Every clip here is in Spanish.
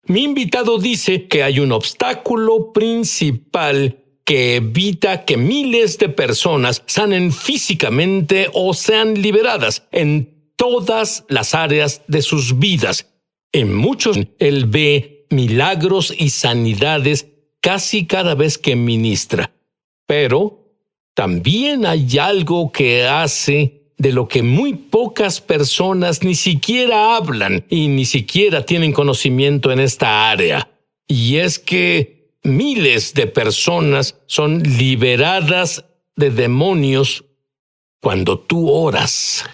Mi invitado dice que hay un obstáculo principal que evita que miles de personas sanen físicamente o sean liberadas en todas las áreas de sus vidas. En muchos, él ve milagros y sanidades casi cada vez que ministra. Pero también hay algo que hace de lo que muy pocas personas ni siquiera hablan y ni siquiera tienen conocimiento en esta área. Y es que miles de personas son liberadas de demonios cuando tú oras.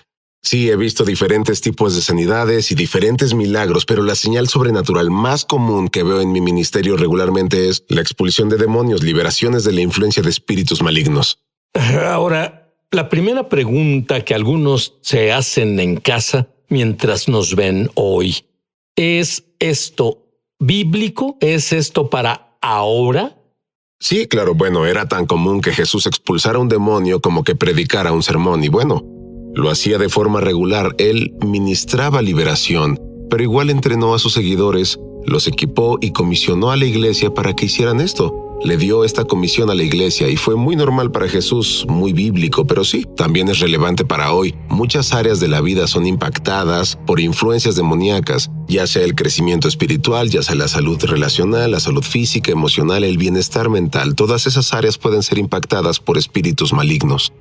Sí, he visto diferentes tipos de sanidades y diferentes milagros, pero la señal sobrenatural más común que veo en mi ministerio regularmente es la expulsión de demonios, liberaciones de la influencia de espíritus malignos. Ahora, la primera pregunta que algunos se hacen en casa mientras nos ven hoy, ¿es esto bíblico? ¿Es esto para ahora? Sí, claro, bueno, era tan común que Jesús expulsara un demonio como que predicara un sermón, y bueno, lo hacía de forma regular. Él ministraba liberación, pero igual entrenó a sus seguidores, los equipó y comisionó a la iglesia para que hicieran esto. Le dio esta comisión a la iglesia y fue muy normal para Jesús, muy bíblico, pero sí, también es relevante para hoy. Muchas áreas de la vida son impactadas por influencias demoníacas, ya sea el crecimiento espiritual, ya sea la salud relacional, la salud física, emocional, el bienestar mental. Todas esas áreas pueden ser impactadas por espíritus malignos.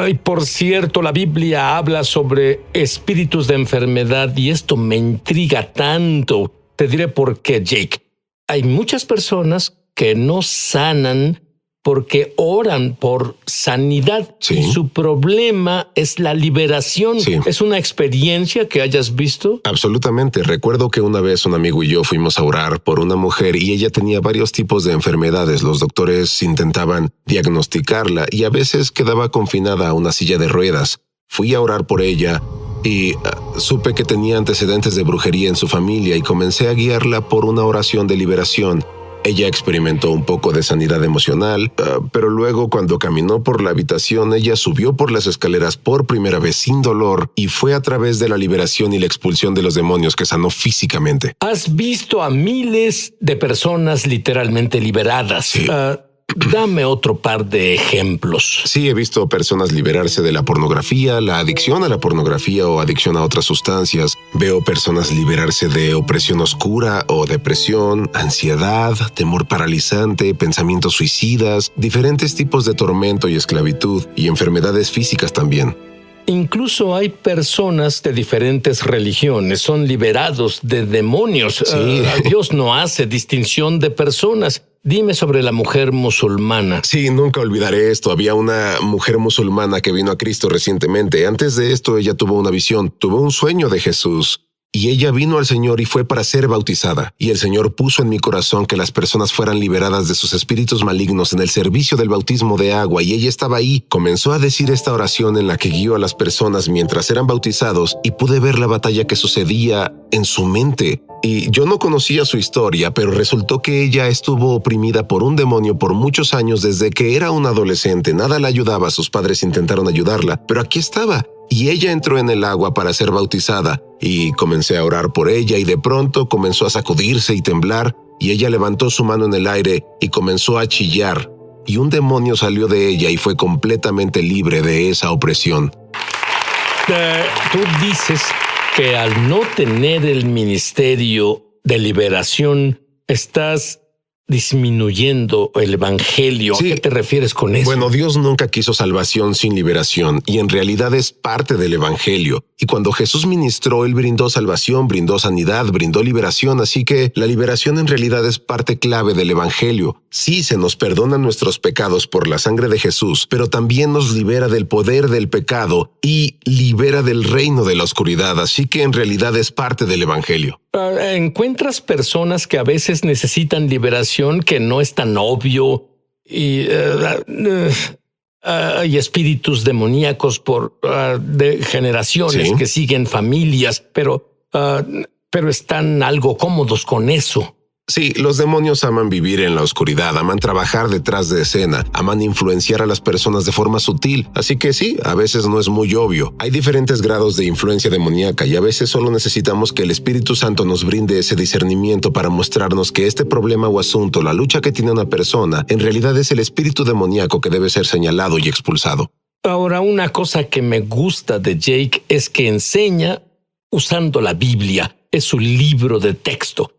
Y por cierto, la Biblia habla sobre espíritus de enfermedad y esto me intriga tanto. Te diré por qué, Jake. Hay muchas personas que no sanan porque oran por sanidad. Sí. Y su problema es la liberación. Sí. ¿Es una experiencia que hayas visto? Absolutamente. Recuerdo que una vez un amigo y yo fuimos a orar por una mujer y ella tenía varios tipos de enfermedades. Los doctores intentaban diagnosticarla y a veces quedaba confinada a una silla de ruedas. Fui a orar por ella y supe que tenía antecedentes de brujería en su familia y comencé a guiarla por una oración de liberación. Ella experimentó un poco de sanidad emocional, pero luego cuando caminó por la habitación, ella subió por las escaleras por primera vez sin dolor y fue a través de la liberación y la expulsión de los demonios que sanó físicamente. Has visto a miles de personas literalmente liberadas. Sí. Dame otro par de ejemplos. Sí, he visto personas liberarse de la pornografía, la adicción a la pornografía o adicción a otras sustancias. Veo personas liberarse de opresión oscura o depresión, ansiedad, temor paralizante, pensamientos suicidas, diferentes tipos de tormento y esclavitud y enfermedades físicas también. Incluso hay personas de diferentes religiones, son liberados de demonios. Sí. Dios no hace distinción de personas. Dime sobre la mujer musulmana. Sí, nunca olvidaré esto. Había una mujer musulmana que vino a Cristo recientemente. Antes de esto, ella tuvo una visión, tuvo un sueño de Jesús. Y ella vino al Señor y fue para ser bautizada. Y el Señor puso en mi corazón que las personas fueran liberadas de sus espíritus malignos en el servicio del bautismo de agua. Y ella estaba ahí. Comenzó a decir esta oración en la que guió a las personas mientras eran bautizados y pude ver la batalla que sucedía en su mente. Y yo no conocía su historia, pero resultó que ella estuvo oprimida por un demonio por muchos años desde que era una adolescente. Nada la ayudaba, sus padres intentaron ayudarla, pero aquí estaba. Y ella entró en el agua para ser bautizada y comencé a orar por ella y de pronto comenzó a sacudirse y temblar y ella levantó su mano en el aire y comenzó a chillar y un demonio salió de ella y fue completamente libre de esa opresión. Tú dices que al no tener el ministerio de liberación estás disminuyendo el evangelio. Sí. ¿A qué te refieres con eso? Bueno, Dios nunca quiso salvación sin liberación y en realidad es parte del evangelio. Y cuando Jesús ministró, Él brindó salvación, brindó sanidad, brindó liberación, así que la liberación en realidad es parte clave del evangelio. Sí, se nos perdonan nuestros pecados por la sangre de Jesús, pero también nos libera del poder del pecado y libera del reino de la oscuridad, así que en realidad es parte del evangelio. ¿Encuentras personas que a veces necesitan liberación que no es tan obvio y hay espíritus demoníacos de generaciones Sí. que siguen familias, pero están algo cómodos con eso? Sí, los demonios aman vivir en la oscuridad, aman trabajar detrás de escena, aman influenciar a las personas de forma sutil. Así que sí, a veces no es muy obvio. Hay diferentes grados de influencia demoníaca y a veces solo necesitamos que el Espíritu Santo nos brinde ese discernimiento para mostrarnos que este problema o asunto, la lucha que tiene una persona, en realidad es el espíritu demoníaco que debe ser señalado y expulsado. Ahora, una cosa que me gusta de Jake es que enseña usando la Biblia. Es su libro de texto.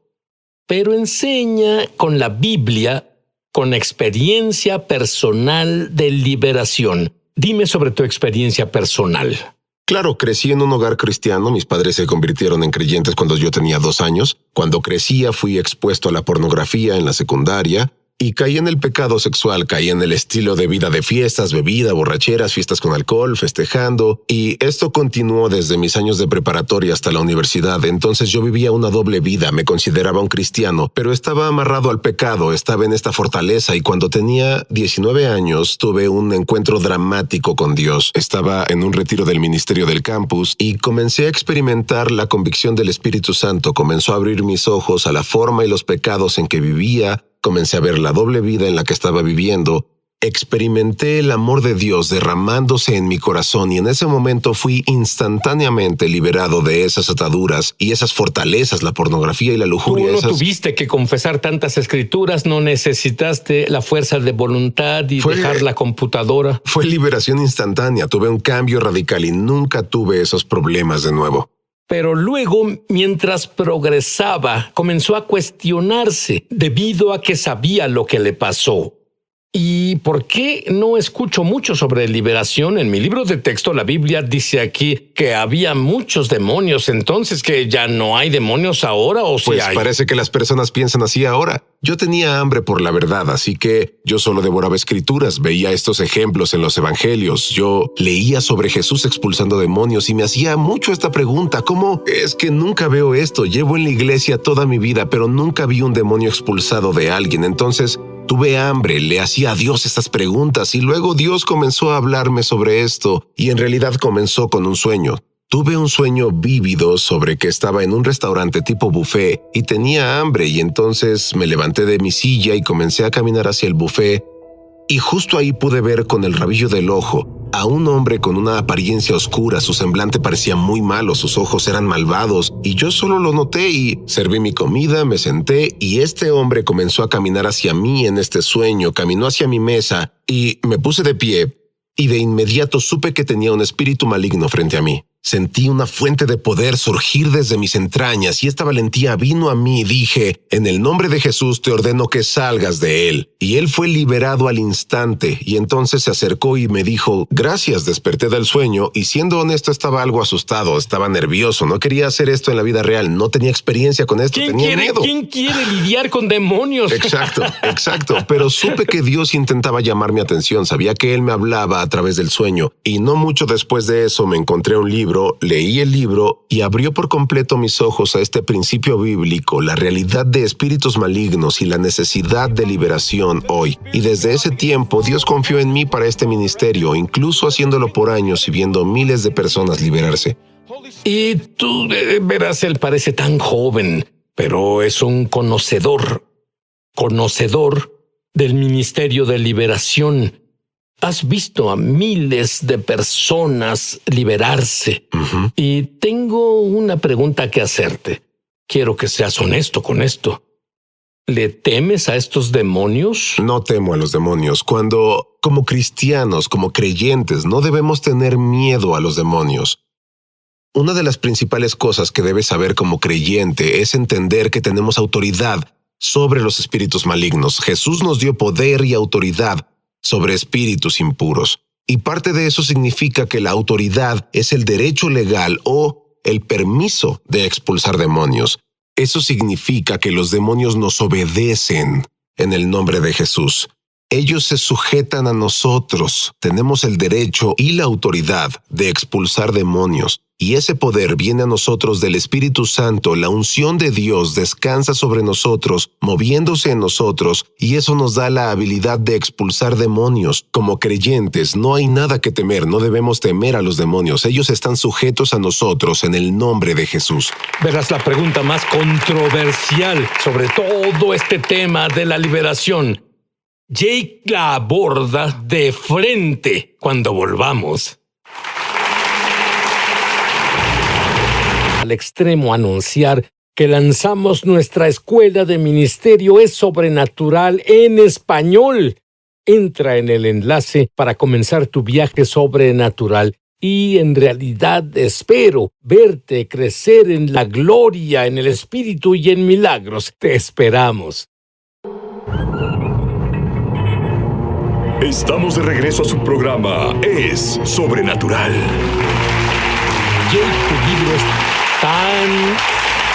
Pero enseña con la Biblia, con experiencia personal de liberación. Dime sobre tu experiencia personal. Claro, crecí en un hogar cristiano. Mis padres se convirtieron en creyentes cuando yo tenía 2 años. Cuando crecía fui expuesto a la pornografía en la secundaria y caí en el pecado sexual, caí en el estilo de vida de fiestas, bebida, borracheras, fiestas con alcohol, festejando. Y esto continuó desde mis años de preparatoria hasta la universidad. Entonces yo vivía una doble vida, me consideraba un cristiano, pero estaba amarrado al pecado, estaba en esta fortaleza y cuando tenía 19 años tuve un encuentro dramático con Dios. Estaba en un retiro del ministerio del campus y comencé a experimentar la convicción del Espíritu Santo. Comenzó a abrir mis ojos a la forma y los pecados en que vivía. Comencé a ver la doble vida en la que estaba viviendo. Experimenté el amor de Dios derramándose en mi corazón y en ese momento fui instantáneamente liberado de esas ataduras y esas fortalezas, la pornografía y la lujuria. Tú no tuviste que confesar tantas escrituras, no necesitaste la fuerza de voluntad y dejar la computadora. Fue liberación instantánea, tuve un cambio radical y nunca tuve esos problemas de nuevo. Pero luego, mientras progresaba, comenzó a cuestionarse debido a que sabía lo que le pasó. ¿Y por qué no escucho mucho sobre liberación? En mi libro de texto, la Biblia dice aquí que había muchos demonios, entonces que ya no hay demonios ahora, ¿o pues si hay? Parece que las personas piensan así ahora. Yo tenía hambre por la verdad, así que yo solo devoraba escrituras, veía estos ejemplos en los evangelios. Yo leía sobre Jesús expulsando demonios y me hacía mucho esta pregunta: ¿cómo es que nunca veo esto? Llevo en la iglesia toda mi vida, pero nunca vi un demonio expulsado de alguien. Entonces tuve hambre, le hacía a Dios estas preguntas y luego Dios comenzó a hablarme sobre esto y en realidad comenzó con un sueño. Tuve un sueño vívido sobre que estaba en un restaurante tipo buffet y tenía hambre y entonces me levanté de mi silla y comencé a caminar hacia el buffet y justo ahí pude ver con el rabillo del ojo a un hombre con una apariencia oscura. Su semblante parecía muy malo, sus ojos eran malvados y yo solo lo noté y serví mi comida, me senté y este hombre comenzó a caminar hacia mí en este sueño, caminó hacia mi mesa y me puse de pie y de inmediato supe que tenía un espíritu maligno frente a mí. Sentí una fuente de poder surgir desde mis entrañas y esta valentía vino a mí y dije: en el nombre de Jesús te ordeno que salgas de él. Y él fue liberado al instante y entonces se acercó y me dijo: gracias, desperté del sueño y siendo honesto estaba algo asustado, estaba nervioso, no quería hacer esto en la vida real, no tenía experiencia con esto, tenía miedo. ¿Quién quiere lidiar con demonios? Exacto, pero supe que Dios intentaba llamar mi atención, sabía que él me hablaba a través del sueño y no mucho después de eso me encontré un libro. Leí el libro y abrió por completo mis ojos a este principio bíblico, la realidad de espíritus malignos y la necesidad de liberación hoy. Y desde ese tiempo Dios confió en mí para este ministerio, incluso haciéndolo por años y viendo miles de personas liberarse. Y tú, verás, él parece tan joven, pero es un conocedor del ministerio de liberación. Has visto a miles de personas liberarse. Y tengo una pregunta que hacerte. Quiero que seas honesto con esto. ¿Le temes a estos demonios? No temo a los demonios. Cuando, como cristianos, como creyentes, no debemos tener miedo a los demonios. Una de las principales cosas que debes saber como creyente es entender que tenemos autoridad sobre los espíritus malignos. Jesús nos dio poder y autoridad sobre espíritus impuros. Y parte de eso significa que la autoridad es el derecho legal o el permiso de expulsar demonios. Eso significa que los demonios nos obedecen en el nombre de Jesús. Ellos se sujetan a nosotros. Tenemos el derecho y la autoridad de expulsar demonios. Y ese poder viene a nosotros del Espíritu Santo, la unción de Dios descansa sobre nosotros, moviéndose en nosotros, y eso nos da la habilidad de expulsar demonios. Como creyentes, no hay nada que temer, no debemos temer a los demonios. Ellos están sujetos a nosotros en el nombre de Jesús. Verás la pregunta más controversial sobre todo este tema de la liberación. Jake la aborda de frente cuando volvamos. Al extremo anunciar que lanzamos nuestra escuela de ministerio es sobrenatural en español. Entra en el enlace para comenzar tu viaje sobrenatural y en realidad espero verte crecer en la gloria, en el Espíritu y en milagros. Te esperamos. Estamos de regreso a su programa Es Sobrenatural. Jake, tu libro es tan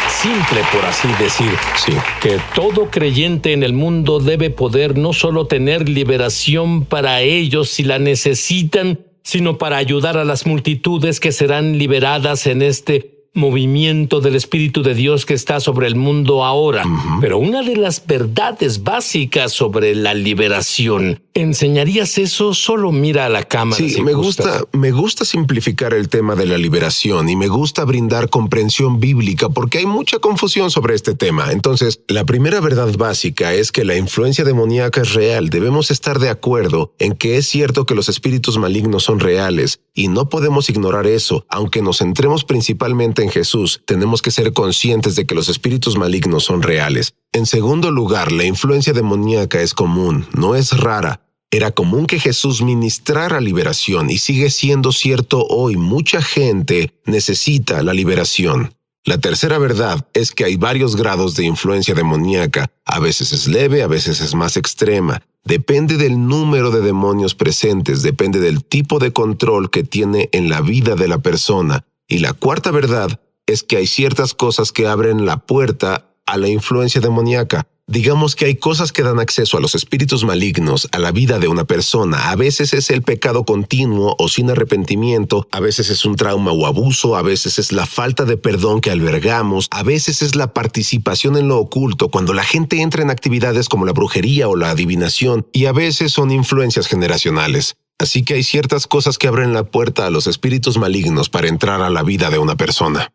simple, por así decir, Sí. que todo creyente en el mundo debe poder no solo tener liberación para ellos si la necesitan, sino para ayudar a las multitudes que serán liberadas en este movimiento del Espíritu de Dios que está sobre el mundo ahora. Pero una de las verdades básicas sobre la liberación, ¿enseñarías eso? Solo mira a la cámara. Sí, si me gustas. gusta simplificar el tema de la liberación y me gusta brindar comprensión bíblica porque hay mucha confusión sobre este tema. Entonces, la primera verdad básica es que la influencia demoníaca es real. Debemos estar de acuerdo en que es cierto que los espíritus malignos son reales y no podemos ignorar eso. Aunque nos centremos principalmente en Jesús, tenemos que ser conscientes de que los espíritus malignos son reales. En segundo lugar, la influencia demoníaca es común, no es rara. Era común que Jesús ministrara liberación y sigue siendo cierto hoy. Mucha gente necesita la liberación. La tercera verdad es que hay varios grados de influencia demoníaca. A veces es leve, a veces es más extrema. Depende del número de demonios presentes, depende del tipo de control que tiene en la vida de la persona. Y la cuarta verdad es que hay ciertas cosas que abren la puerta a la influencia demoníaca. Digamos que hay cosas que dan acceso a los espíritus malignos a la vida de una persona. A veces es el pecado continuo o sin arrepentimiento, a veces es un trauma o abuso, a veces es la falta de perdón que albergamos, a veces es la participación en lo oculto cuando la gente entra en actividades como la brujería o la adivinación, y a veces son influencias generacionales. Así que hay ciertas cosas que abren la puerta a los espíritus malignos para entrar a la vida de una persona.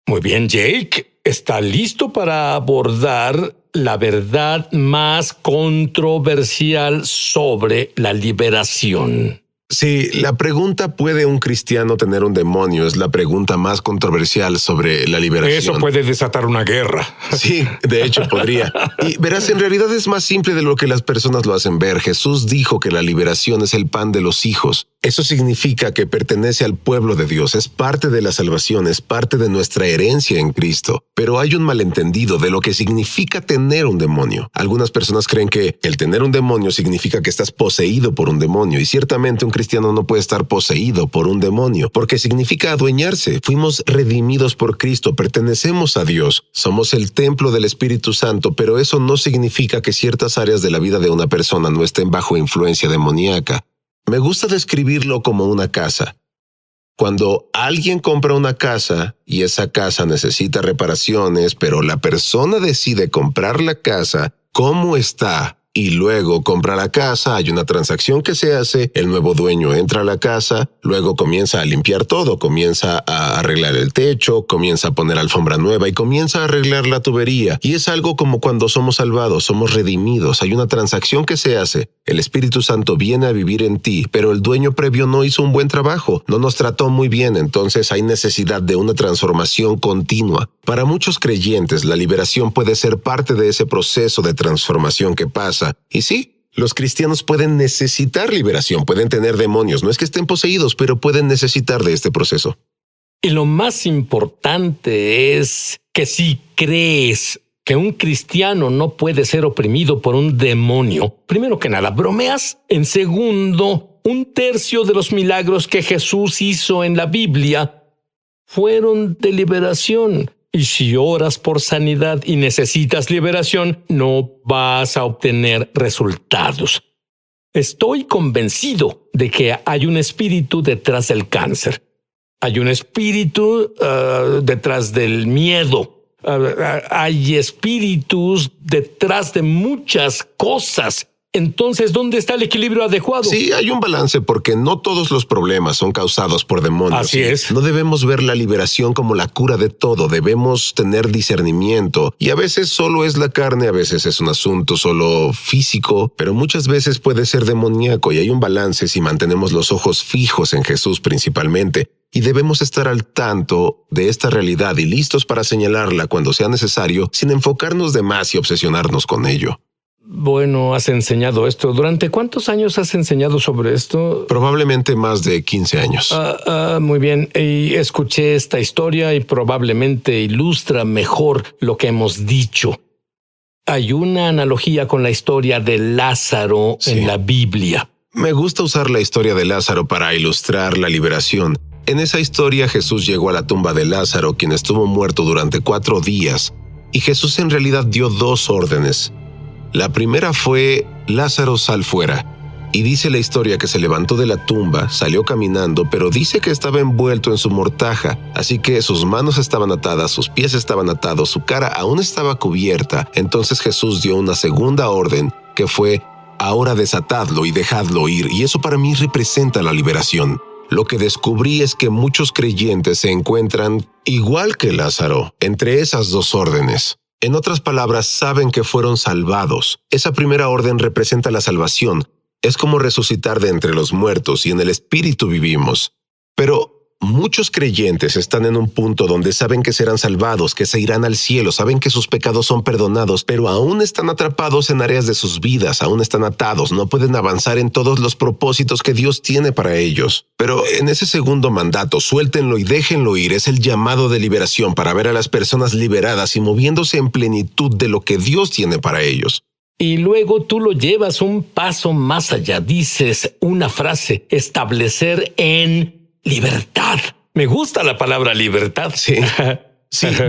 Muy bien, Jake. ¿Está listo para abordar la verdad más controversial sobre la liberación? Sí, la pregunta ¿puede un cristiano tener un demonio? Es la pregunta más controversial sobre la liberación. Eso puede desatar una guerra. Sí, de hecho podría. Y verás, en realidad es más simple de lo que las personas lo hacen ver. Jesús dijo que la liberación es el pan de los hijos. Eso significa que pertenece al pueblo de Dios, es parte de la salvación, es parte de nuestra herencia en Cristo. Pero hay un malentendido de lo que significa tener un demonio. Algunas personas creen que el tener un demonio significa que estás poseído por un demonio, y ciertamente un cristiano no puede estar poseído por un demonio, porque significa adueñarse. Fuimos redimidos por Cristo, pertenecemos a Dios, somos el templo del Espíritu Santo, pero eso no significa que ciertas áreas de la vida de una persona no estén bajo influencia demoníaca. Me gusta describirlo como una casa. Cuando alguien compra una casa y esa casa necesita reparaciones, pero la persona decide comprar la casa como está y luego compra la casa, hay una transacción que se hace, el nuevo dueño entra a la casa, luego comienza a limpiar todo, comienza a arreglar el techo, comienza a poner alfombra nueva y comienza a arreglar la tubería. Y es algo como cuando somos salvados, somos redimidos, hay una transacción que se hace. El Espíritu Santo viene a vivir en ti, pero el dueño previo no hizo un buen trabajo, no nos trató muy bien, entonces hay necesidad de una transformación continua. Para muchos creyentes, la liberación puede ser parte de ese proceso de transformación que pasa. Y sí, los cristianos pueden necesitar liberación, pueden tener demonios, no es que estén poseídos, pero pueden necesitar de este proceso. Y lo más importante es que si crees que un cristiano no puede ser oprimido por un demonio, primero que nada, bromeas. En segundo, 1/3 de los milagros que Jesús hizo en la Biblia fueron de liberación. Y si oras por sanidad y necesitas liberación, no vas a obtener resultados. Estoy convencido de que hay un espíritu detrás del cáncer. Hay un espíritu detrás del miedo. Hay espíritus detrás de muchas cosas. Entonces, ¿dónde está el equilibrio adecuado? Sí, hay un balance porque no todos los problemas son causados por demonios. Así es. No debemos ver la liberación como la cura de todo. Debemos tener discernimiento. Y a veces solo es la carne, a veces es un asunto solo físico, pero muchas veces puede ser demoníaco y hay un balance si mantenemos los ojos fijos en Jesús principalmente. Y debemos estar al tanto de esta realidad y listos para señalarla cuando sea necesario, sin enfocarnos de más y obsesionarnos con ello. Bueno, has enseñado esto. ¿Durante cuántos años has enseñado sobre esto? Probablemente más de 15 años. Muy bien. Y escuché esta historia y probablemente ilustra mejor lo que hemos dicho. Hay una analogía con la historia de Lázaro en la Biblia. Me gusta usar la historia de Lázaro para ilustrar la liberación. En esa historia Jesús llegó a la tumba de Lázaro, quien estuvo muerto durante 4 días, y Jesús en realidad dio 2 órdenes. La primera fue: Lázaro, sal fuera. Y dice la historia que se levantó de la tumba, salió caminando, pero dice que estaba envuelto en su mortaja, así que sus manos estaban atadas, sus pies estaban atados, su cara aún estaba cubierta. Entonces Jesús dio una segunda orden, que fue: ahora desatadlo y dejadlo ir. Y eso para mí representa la liberación. Lo que descubrí es que muchos creyentes se encuentran, igual que Lázaro, entre esas 2 órdenes. En otras palabras, saben que fueron salvados. Esa primera orden representa la salvación. Es como resucitar de entre los muertos y en el Espíritu vivimos. Pero muchos creyentes están en un punto donde saben que serán salvados, que se irán al cielo, saben que sus pecados son perdonados, pero aún están atrapados en áreas de sus vidas, aún están atados, no pueden avanzar en todos los propósitos que Dios tiene para ellos. Pero en ese segundo mandato, suéltenlo y déjenlo ir, es el llamado de liberación para ver a las personas liberadas y moviéndose en plenitud de lo que Dios tiene para ellos. Y luego tú lo llevas un paso más allá. Dices una frase: establecer en libertad. Me gusta la palabra libertad. Sí,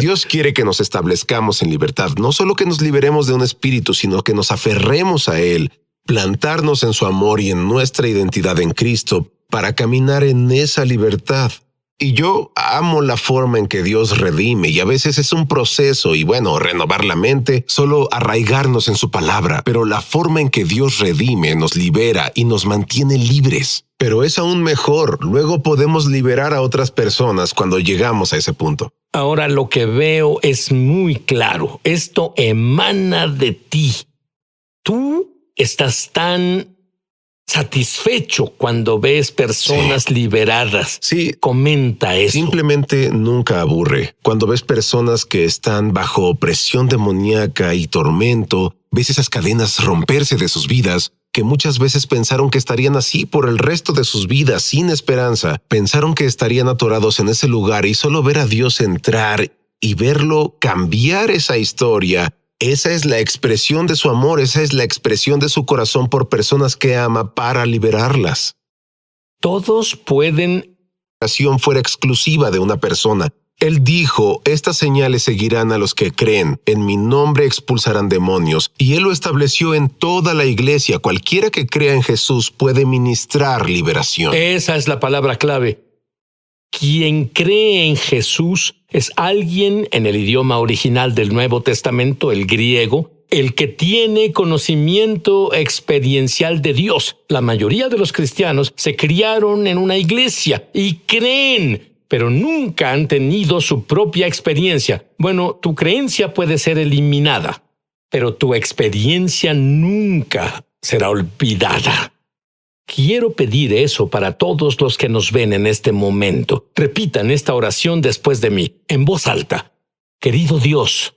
Dios quiere que nos establezcamos en libertad. No solo que nos liberemos de un espíritu, sino que nos aferremos a Él, plantarnos en su amor y en nuestra identidad en Cristo para caminar en esa libertad. Y yo amo la forma en que Dios redime, y a veces es un proceso, y bueno, renovar la mente, solo arraigarnos en su palabra, pero la forma en que Dios redime, nos libera y nos mantiene libres. Pero es aún mejor, luego podemos liberar a otras personas cuando llegamos a ese punto. Ahora lo que veo es muy claro. Esto emana de ti. Tú estás tan satisfecho cuando ves personas liberadas. Sí. Comenta eso. Simplemente nunca aburre. Cuando ves personas que están bajo opresión demoníaca y tormento, ves esas cadenas romperse de sus vidas, que muchas veces pensaron que estarían así por el resto de sus vidas, sin esperanza. Pensaron que estarían atorados en ese lugar, y solo ver a Dios entrar y verlo cambiar esa historia. Esa es la expresión de su amor, esa es la expresión de su corazón por personas que ama para liberarlas. Todos pueden. La oración fuera exclusiva de una persona. Él dijo: estas señales seguirán a los que creen, en mi nombre expulsarán demonios. Y Él lo estableció en toda la iglesia. Cualquiera que crea en Jesús puede ministrar liberación. Esa es la palabra clave. Quien cree en Jesús es alguien, en el idioma original del Nuevo Testamento, el griego, el que tiene conocimiento experiencial de Dios. La mayoría de los cristianos se criaron en una iglesia y creen, pero nunca han tenido su propia experiencia. Bueno, tu creencia puede ser eliminada, pero tu experiencia nunca será olvidada. Quiero pedir eso para todos los que nos ven en este momento. Repitan esta oración después de mí, en voz alta. Querido Dios,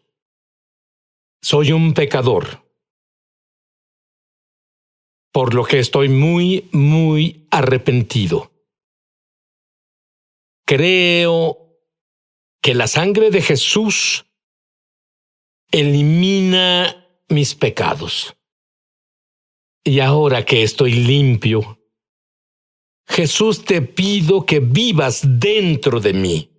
soy un pecador, por lo que estoy muy, muy arrepentido. Creo que la sangre de Jesús elimina mis pecados. Y ahora que estoy limpio, Jesús, te pido que vivas dentro de mí.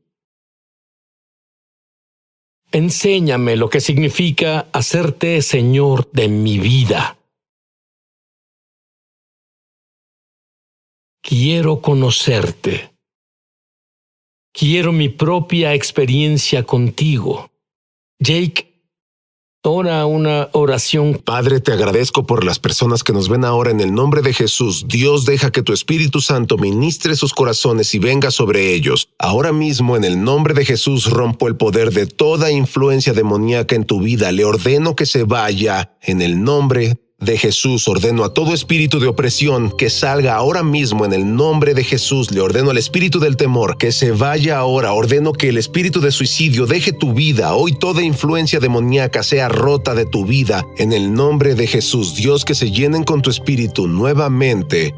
Enséñame lo que significa hacerte Señor de mi vida. Quiero conocerte Quiero mi propia experiencia contigo. Jake, ora una oración. Padre, te agradezco por las personas que nos ven ahora en el nombre de Jesús. Dios, deja que tu Espíritu Santo ministre sus corazones y venga sobre ellos. Ahora mismo, en el nombre de Jesús, rompo el poder de toda influencia demoníaca en tu vida. Le ordeno que se vaya. En el nombre de Jesús, ordeno a todo espíritu de opresión que salga ahora mismo en el nombre de Jesús. Le ordeno al espíritu del temor que se vaya ahora. Ordeno que el espíritu de suicidio deje tu vida. Hoy toda influencia demoníaca sea rota de tu vida en el nombre de Jesús. Dios, que se llenen con tu espíritu nuevamente.